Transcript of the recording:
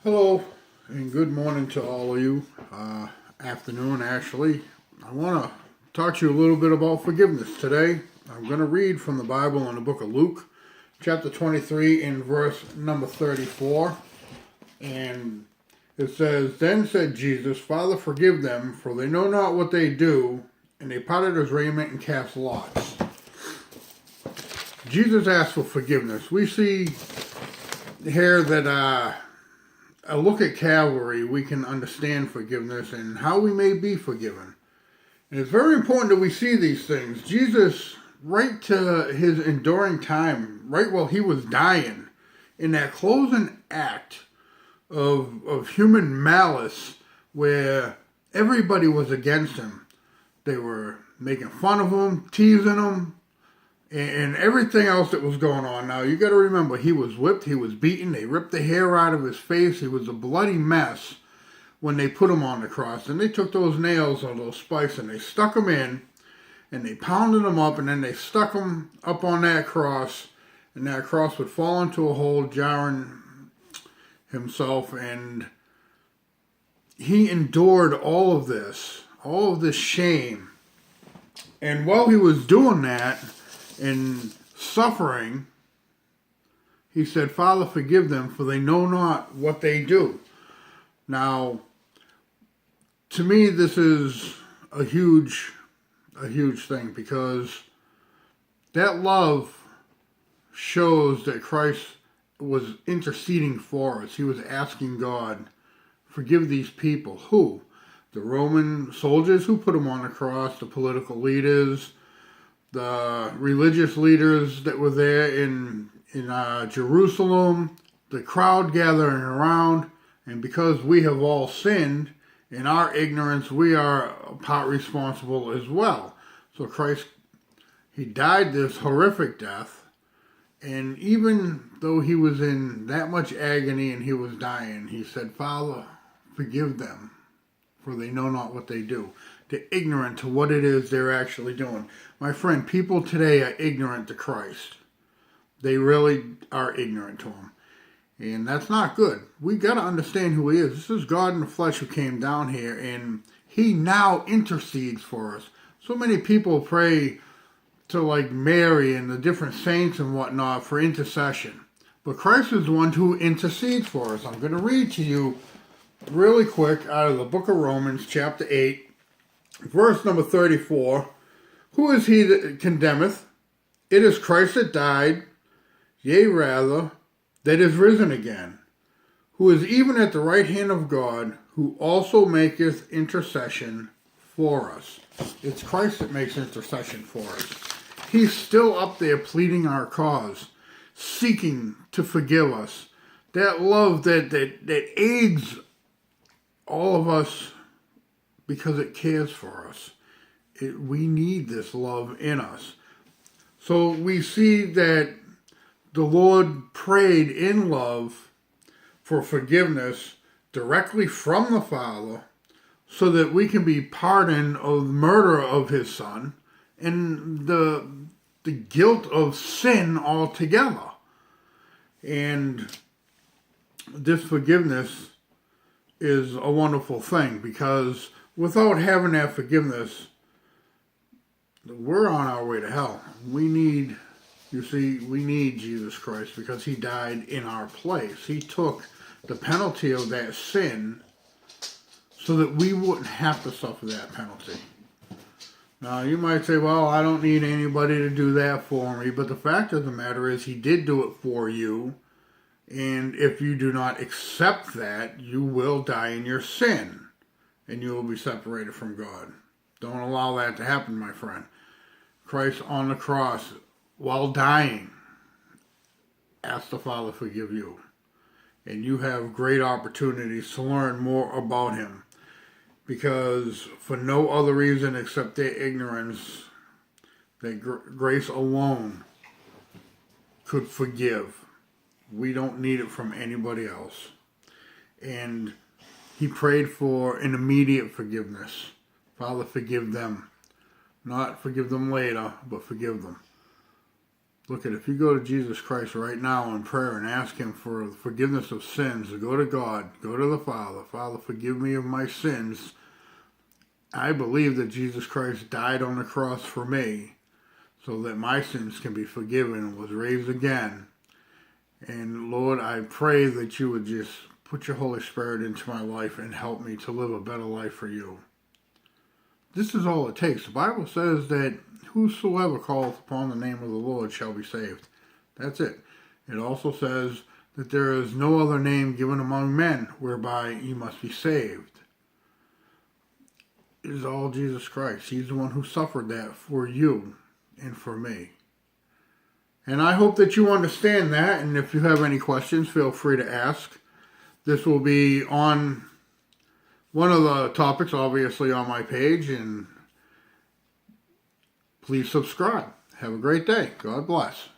Hello and good morning to all of you. Afternoon, actually. I want to talk to you a little bit about forgiveness today. I'm going to read from the Bible in the book of Luke, chapter 23, in verse number 34. And it says, "Then said Jesus, Father, forgive them, for they know not what they do. And they parted his raiment and cast lots." Jesus asked for forgiveness. We see here that a look at Calvary, we can understand forgiveness and how we may be forgiven. And it's very important that we see these things. Jesus, right to his enduring time, right while he was dying, in that closing act of human malice where everybody was against him. They were making fun of him, teasing him, and everything else that was going on. Now, you got to remember, he was whipped, he was beaten, they ripped the hair out of his face. He was a bloody mess when they put him on the cross. And they took those nails or those spikes and they stuck him in, and they pounded him up, and then they stuck him up on that cross, and that cross would fall into a hole, jarring himself. And he endured all of this shame. And while he was doing that, in suffering, he said, Father, forgive them, for they know not what they do. Now, to me, this is a huge thing, because that love shows that Christ was interceding for us. He was asking God, forgive these people. Who? The Roman soldiers who put him on the cross, the political leaders, the religious leaders that were there in Jerusalem, the crowd gathering around. And because we have all sinned, in our ignorance, we are part responsible as well. So Christ, he died this horrific death. And even though he was in that much agony and he was dying, he said, Father, forgive them, for they know not what they do. They're ignorant to what it is they're actually doing. My friend, people today are ignorant to Christ. They really are ignorant to him. And that's not good. We got to understand who he is. This is God in the flesh who came down here, and he now intercedes for us. So many people pray to like Mary and the different saints and whatnot for intercession. But Christ is the one who intercedes for us. I'm going to read to you really quick out of the book of Romans, chapter 8, verse number 34. Who is he that condemneth? It is Christ that died, yea rather, that is risen again, who is even at the right hand of God, who also maketh intercession for us. It's Christ that makes intercession for us. He's still up there pleading our cause, seeking to forgive us. That love that aids all of us because it cares for us. We need this love in us. So we see that the Lord prayed in love for forgiveness directly from the Father, so that we can be pardoned of the murder of his Son and the guilt of sin altogether. And this forgiveness is a wonderful thing, because without having that forgiveness, we're on our way to hell. We need Jesus Christ, because he died in our place. He took the penalty of that sin so that we wouldn't have to suffer that penalty. Now, you might say, well, I don't need anybody to do that for me. But the fact of the matter is, he did do it for you. And if you do not accept that, you will die in your sin, and you will be separated from God. Don't allow that to happen, my friend. Christ on the cross, while dying, asked the Father to forgive you. And you have great opportunities to learn more about him, because for no other reason except their ignorance, that grace alone could forgive. We don't need it from anybody else. And he prayed for an immediate forgiveness. Father, forgive them. Not forgive them later, but forgive them. Look at, if you go to Jesus Christ right now in prayer and ask him for forgiveness of sins, go to God, go to the Father. Father, forgive me of my sins. I believe that Jesus Christ died on the cross for me so that my sins can be forgiven and was raised again. And Lord, I pray that you would just put your Holy Spirit into my life and help me to live a better life for you. This is all it takes. The Bible says that whosoever calleth upon the name of the Lord shall be saved. That's it. It also says that there is no other name given among men whereby you must be saved. It is all Jesus Christ. He's the one who suffered that for you and for me. And I hope that you understand that, and if you have any questions, feel free to ask. This will be on one of the topics, obviously, on my page, and please subscribe. Have a great day. God bless.